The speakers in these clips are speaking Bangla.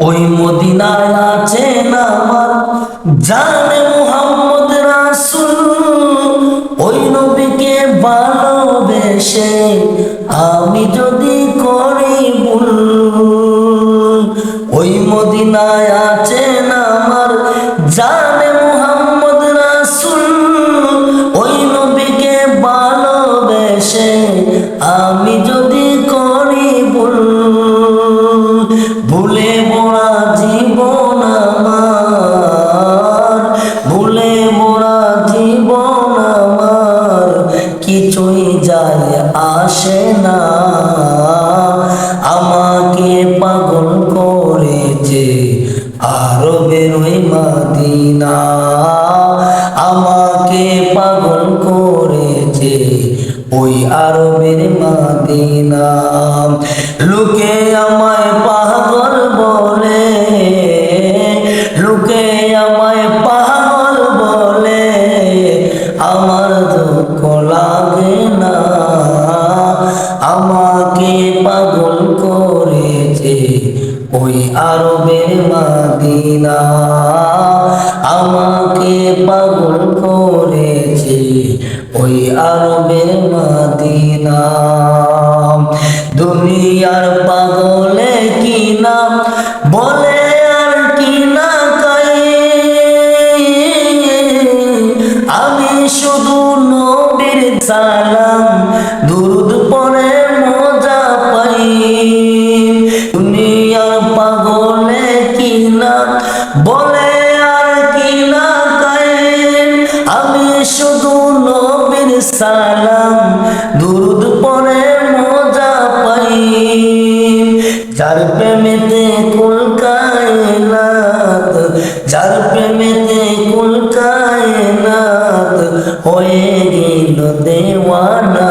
ওই মদিনায় আছেন আমার জানে মুহাম্মদ রাসূল, ওই নবীকে ভালোবেসে আমি যদি করি ভুল। ওই মদিনায় আছেন আমার জানে মুহাম্মদ রাসূল, ওই নবীকে ভালোবেসে আমি যদি করি ভুল। ভুলে মোরা জীবন আমার, ভুলে মোরা জীবন আমার, কিছুই যায় আসে না। আমাকে পাগল করেছে আরবের ওই মদিনা, আমাকে পাগল করেছে ওই আরবের মদিনা। লোকে আমায় পাগল বলে, লোকে আমায় পাগল বলে, আমার দুঃখ লাগে না। আমাকে পাগল করেছে ওই আরবের মদিনা, আমাকে পাগল করেছে ওই আরবের মদিনা। দুনিয়ার পাগলে কি না বলে আর কি না কয়, আমি শুধু নবীর সালাম দুরুদ পড়ে মজা পাই। দুনিয়ার পাগলে কি না বলে আর কি না কয়, আমি শুধু নবীর সালাম দুরুদ পড়ে মজা পাই। যার প্রেমেতে কুল কায়নাত, যার প্রেমেতে কুল কায়নাত হয়ে গেল দেওয়ানা।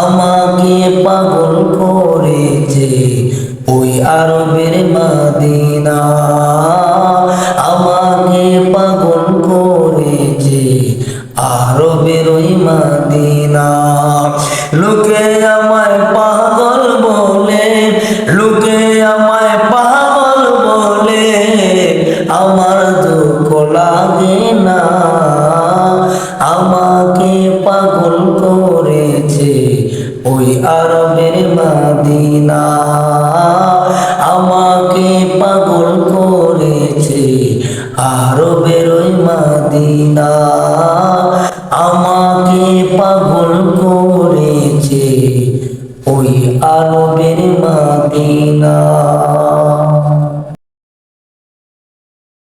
আমাকে পাগল করেছে ওই আরবের মদিনা, আমাকে পাগল করেছে আরবের ওই মদিনা। লোকে আমায় পাগল বলে, লোকে আমায় পাগল বলে, আমার দুঃখ লাগে না। আমাকে পাগল করেছে ওই আরবের মদিনা, আমাকে পাগল করেছে আরবের ওই মদিনা, আমাকে পাগল করেছে ওই আরবের মদিনা।